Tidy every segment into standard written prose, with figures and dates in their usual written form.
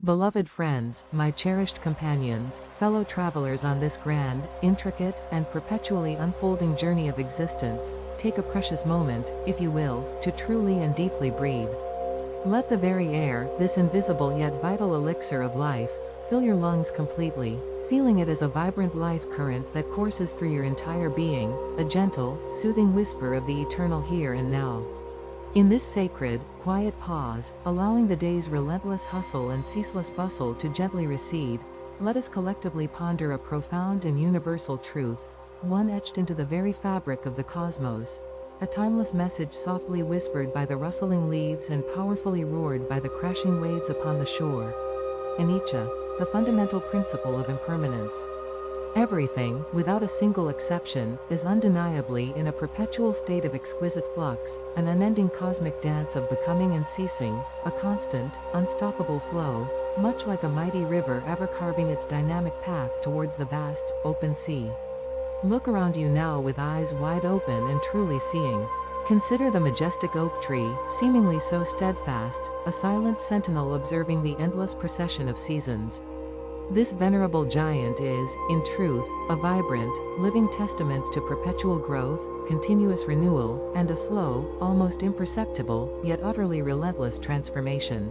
Beloved friends, my cherished companions, fellow travelers on this grand, intricate, and perpetually unfolding journey of existence, take a precious moment, if you will, to truly and deeply breathe. Let the very air, this invisible yet vital elixir of life, fill your lungs completely, feeling it as a vibrant life current that courses through your entire being, a gentle, soothing whisper of the eternal here and now. In this sacred, quiet pause, allowing the day's relentless hustle and ceaseless bustle to gently recede, let us collectively ponder a profound and universal truth, one etched into the very fabric of the cosmos, a timeless message softly whispered by the rustling leaves and powerfully roared by the crashing waves upon the shore. Anicca, the fundamental principle of impermanence. Everything, without a single exception, is undeniably in a perpetual state of exquisite flux, an unending cosmic dance of becoming and ceasing, a constant, unstoppable flow, much like a mighty river ever carving its dynamic path towards the vast, open sea. Look around you now with eyes wide open and truly seeing. Consider the majestic oak tree, seemingly so steadfast, a silent sentinel observing the endless procession of seasons. This venerable giant is, in truth, a vibrant, living testament to perpetual growth, continuous renewal, and a slow, almost imperceptible, yet utterly relentless transformation.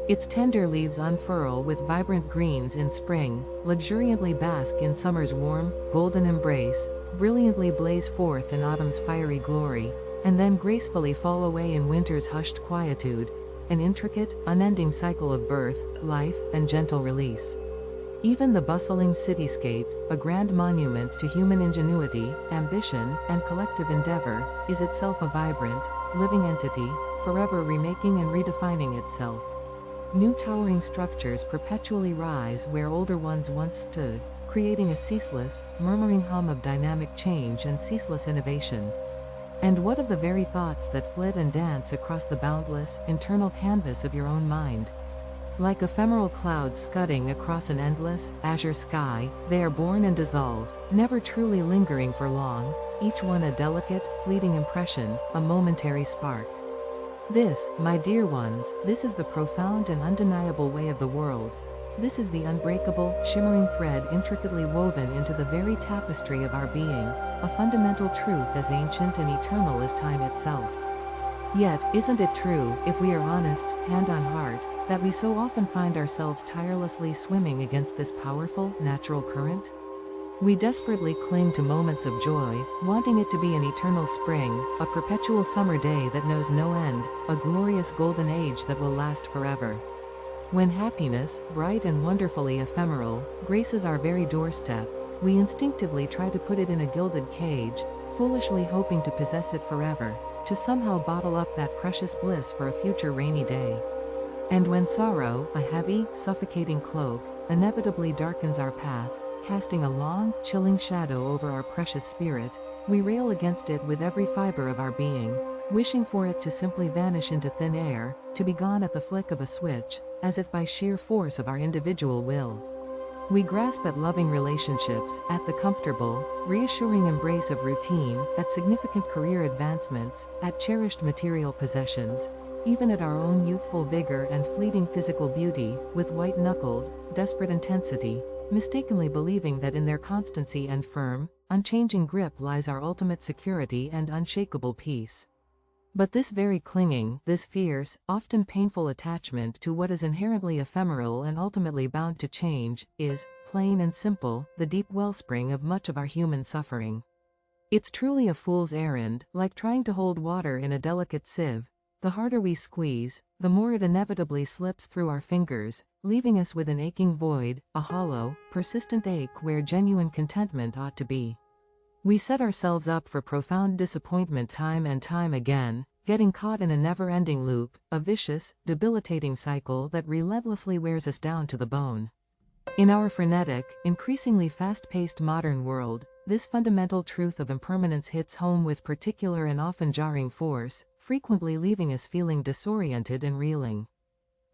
Its tender leaves unfurl with vibrant greens in spring, luxuriantly bask in summer's warm, golden embrace, brilliantly blaze forth in autumn's fiery glory, and then gracefully fall away in winter's hushed quietude, an intricate, unending cycle of birth, life, and gentle release. Even the bustling cityscape, a grand monument to human ingenuity, ambition, and collective endeavor, is itself a vibrant, living entity, forever remaking and redefining itself. New towering structures perpetually rise where older ones once stood, creating a ceaseless, murmuring hum of dynamic change and ceaseless innovation. And what of the very thoughts that flit and dance across the boundless, internal canvas of your own mind? Like ephemeral clouds scudding across an endless, azure sky, they are born and dissolve, never truly lingering for long, each one a delicate, fleeting impression, a momentary spark. This, my dear ones, this is the profound and undeniable way of the world. This is the unbreakable, shimmering thread intricately woven into the very tapestry of our being, a fundamental truth as ancient and eternal as time itself. Yet, isn't it true, if we are honest, hand on heart, that we so often find ourselves tirelessly swimming against this powerful, natural current? We desperately cling to moments of joy, wanting it to be an eternal spring, a perpetual summer day that knows no end, a glorious golden age that will last forever. When happiness, bright and wonderfully ephemeral, graces our very doorstep, we instinctively try to put it in a gilded cage, foolishly hoping to possess it forever, to somehow bottle up that precious bliss for a future rainy day. And when sorrow, a heavy, suffocating cloak, inevitably darkens our path, casting a long, chilling shadow over our precious spirit, we rail against it with every fiber of our being, wishing for it to simply vanish into thin air, to be gone at the flick of a switch, as if by sheer force of our individual will. We grasp at loving relationships, at the comfortable, reassuring embrace of routine, at significant career advancements, at cherished material possessions, even at our own youthful vigor and fleeting physical beauty, with white-knuckled, desperate intensity, mistakenly believing that in their constancy and firm, unchanging grip lies our ultimate security and unshakable peace. But this very clinging, this fierce, often painful attachment to what is inherently ephemeral and ultimately bound to change, is, plain and simple, the deep wellspring of much of our human suffering. It's truly a fool's errand, like trying to hold water in a delicate sieve. The harder we squeeze, the more it inevitably slips through our fingers, leaving us with an aching void, a hollow, persistent ache where genuine contentment ought to be. We set ourselves up for profound disappointment time and time again, getting caught in a never-ending loop, a vicious, debilitating cycle that relentlessly wears us down to the bone. In our frenetic, increasingly fast-paced modern world, this fundamental truth of impermanence hits home with particular and often jarring force, frequently leaving us feeling disoriented and reeling.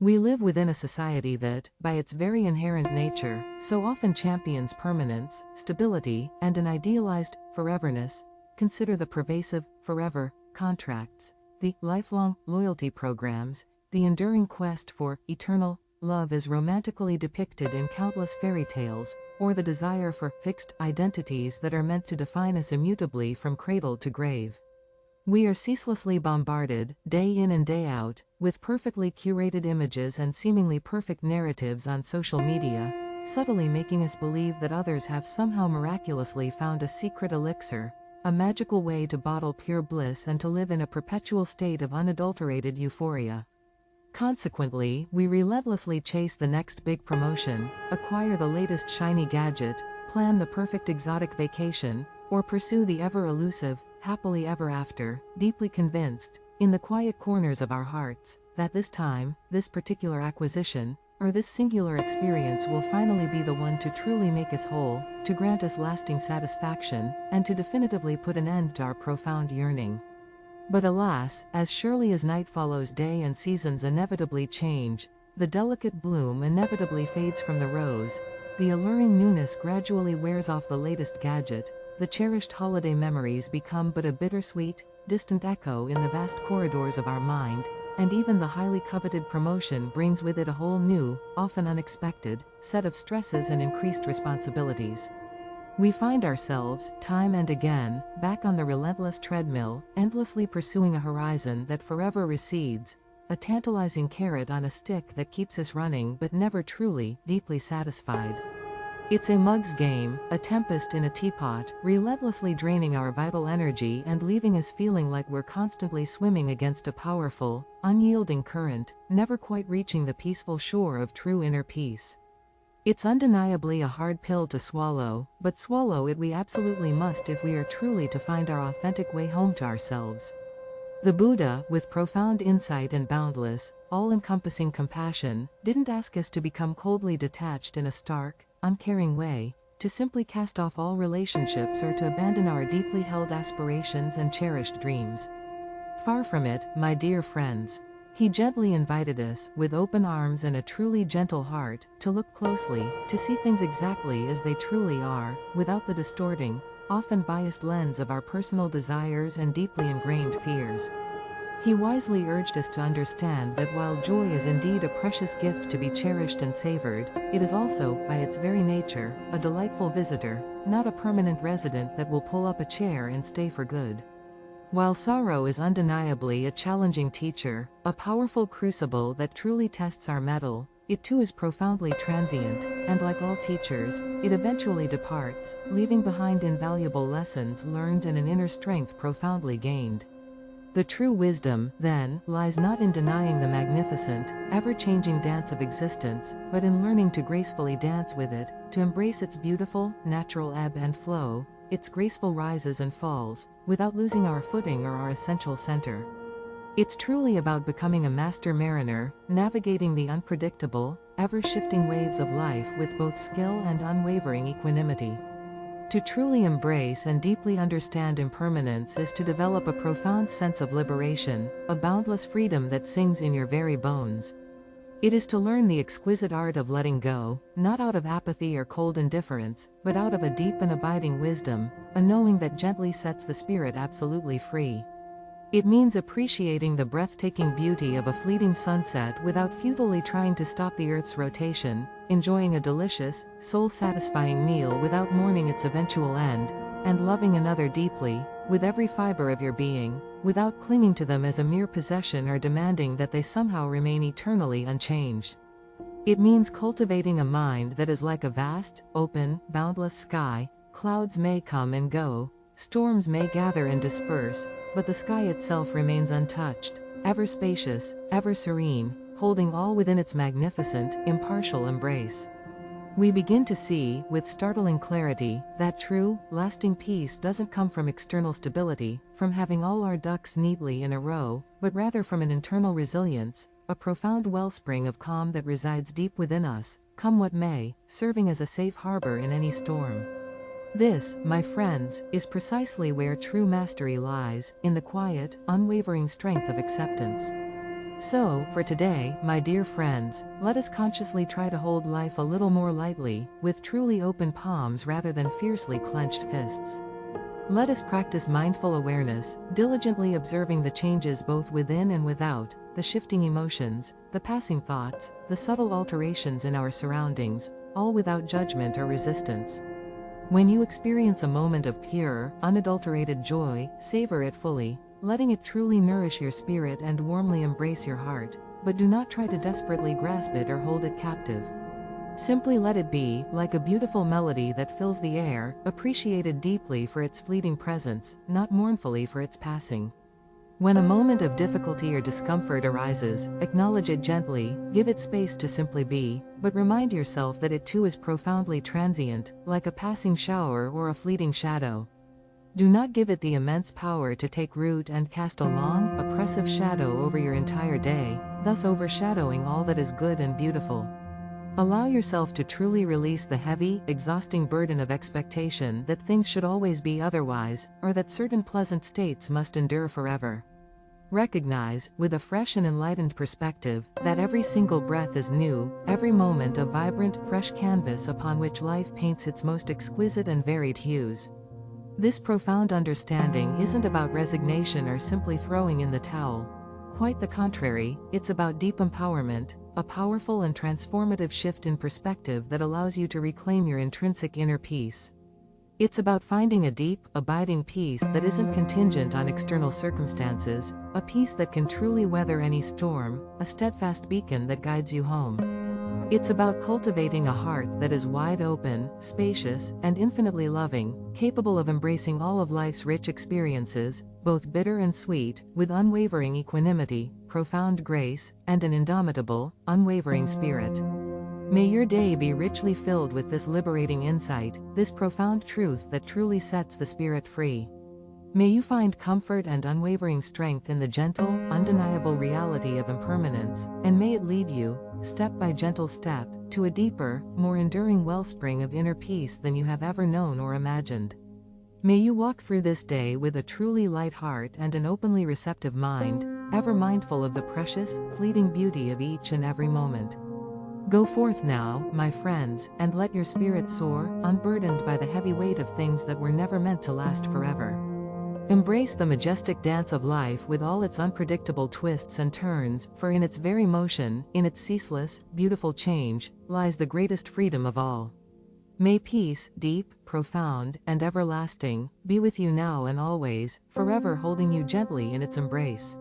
We live within a society that, by its very inherent nature, so often champions permanence, stability, and an idealized foreverness. Consider the pervasive, forever, contracts, the lifelong loyalty programs, the enduring quest for eternal love is romantically depicted in countless fairy tales, or the desire for fixed identities that are meant to define us immutably from cradle to grave. We are ceaselessly bombarded, day in and day out, with perfectly curated images and seemingly perfect narratives on social media, subtly making us believe that others have somehow miraculously found a secret elixir, a magical way to bottle pure bliss and to live in a perpetual state of unadulterated euphoria. Consequently, we relentlessly chase the next big promotion, acquire the latest shiny gadget, plan the perfect exotic vacation, or pursue the ever-elusive, happily ever after, deeply convinced, in the quiet corners of our hearts, that this time, this particular acquisition, or this singular experience will finally be the one to truly make us whole, to grant us lasting satisfaction, and to definitively put an end to our profound yearning. But alas, as surely as night follows day and seasons inevitably change, the delicate bloom inevitably fades from the rose, the alluring newness gradually wears off the latest gadget, the cherished holiday memories become but a bittersweet, distant echo in the vast corridors of our mind, and even the highly coveted promotion brings with it a whole new, often unexpected, set of stresses and increased responsibilities. We find ourselves, time and again, back on the relentless treadmill, endlessly pursuing a horizon that forever recedes, a tantalizing carrot on a stick that keeps us running but never truly, deeply satisfied. It's a mug's game, a tempest in a teapot, relentlessly draining our vital energy and leaving us feeling like we're constantly swimming against a powerful, unyielding current, never quite reaching the peaceful shore of true inner peace. It's undeniably a hard pill to swallow, but swallow it we absolutely must if we are truly to find our authentic way home to ourselves. The Buddha, with profound insight and boundless, all-encompassing compassion, didn't ask us to become coldly detached in a stark, uncaring way, to simply cast off all relationships or to abandon our deeply held aspirations and cherished dreams. Far from it, my dear friends. He gently invited us, with open arms and a truly gentle heart, to look closely, to see things exactly as they truly are, without the distorting, often biased lens of our personal desires and deeply ingrained fears. He wisely urged us to understand that while joy is indeed a precious gift to be cherished and savored, it is also, by its very nature, a delightful visitor, not a permanent resident that will pull up a chair and stay for good. While sorrow is undeniably a challenging teacher, a powerful crucible that truly tests our mettle, it too is profoundly transient, and like all teachers, it eventually departs, leaving behind invaluable lessons learned and an inner strength profoundly gained. The true wisdom, then, lies not in denying the magnificent, ever-changing dance of existence, but in learning to gracefully dance with it, to embrace its beautiful, natural ebb and flow, its graceful rises and falls, without losing our footing or our essential center. It's truly about becoming a master mariner, navigating the unpredictable, ever-shifting waves of life with both skill and unwavering equanimity. To truly embrace and deeply understand impermanence is to develop a profound sense of liberation, a boundless freedom that sings in your very bones. It is to learn the exquisite art of letting go, not out of apathy or cold indifference, but out of a deep and abiding wisdom, a knowing that gently sets the spirit absolutely free. It means appreciating the breathtaking beauty of a fleeting sunset without futilely trying to stop the Earth's rotation, enjoying a delicious, soul-satisfying meal without mourning its eventual end, and loving another deeply, with every fiber of your being, without clinging to them as a mere possession or demanding that they somehow remain eternally unchanged. It means cultivating a mind that is like a vast, open, boundless sky. Clouds may come and go, storms may gather and disperse, but the sky itself remains untouched, ever spacious, ever serene, holding all within its magnificent, impartial embrace. We begin to see, with startling clarity, that true, lasting peace doesn't come from external stability, from having all our ducks neatly in a row, but rather from an internal resilience, a profound wellspring of calm that resides deep within us, come what may, serving as a safe harbor in any storm. This, my friends, is precisely where true mastery lies, in the quiet, unwavering strength of acceptance. So, for today, my dear friends, let us consciously try to hold life a little more lightly, with truly open palms rather than fiercely clenched fists. Let us practice mindful awareness, diligently observing the changes both within and without, the shifting emotions, the passing thoughts, the subtle alterations in our surroundings, all without judgment or resistance. When you experience a moment of pure, unadulterated joy, savor it fully, letting it truly nourish your spirit and warmly embrace your heart, but do not try to desperately grasp it or hold it captive. Simply let it be, like a beautiful melody that fills the air, appreciated deeply for its fleeting presence, not mournfully for its passing. When a moment of difficulty or discomfort arises, acknowledge it gently, give it space to simply be, but remind yourself that it too is profoundly transient, like a passing shower or a fleeting shadow. Do not give it the immense power to take root and cast a long, oppressive shadow over your entire day, thus overshadowing all that is good and beautiful. Allow yourself to truly release the heavy, exhausting burden of expectation that things should always be otherwise, or that certain pleasant states must endure forever. Recognize, with a fresh and enlightened perspective, that every single breath is new, every moment a vibrant, fresh canvas upon which life paints its most exquisite and varied hues. This profound understanding isn't about resignation or simply throwing in the towel. Quite the contrary, it's about deep empowerment, a powerful and transformative shift in perspective that allows you to reclaim your intrinsic inner peace. It's about finding a deep, abiding peace that isn't contingent on external circumstances, a peace that can truly weather any storm, a steadfast beacon that guides you home. It's about cultivating a heart that is wide open, spacious, and infinitely loving, capable of embracing all of life's rich experiences, both bitter and sweet, with unwavering equanimity, profound grace, and an indomitable, unwavering spirit. May your day be richly filled with this liberating insight, this profound truth that truly sets the spirit free. May you find comfort and unwavering strength in the gentle, undeniable reality of impermanence, and may it lead you, step by gentle step, to a deeper, more enduring wellspring of inner peace than you have ever known or imagined. May you walk through this day with a truly light heart and an openly receptive mind, ever mindful of the precious, fleeting beauty of each and every moment. Go forth now, my friends, and let your spirit soar, unburdened by the heavy weight of things that were never meant to last forever. Embrace the majestic dance of life with all its unpredictable twists and turns, for in its very motion, in its ceaseless, beautiful change, lies the greatest freedom of all. May peace, deep, profound, and everlasting, be with you now and always, forever holding you gently in its embrace.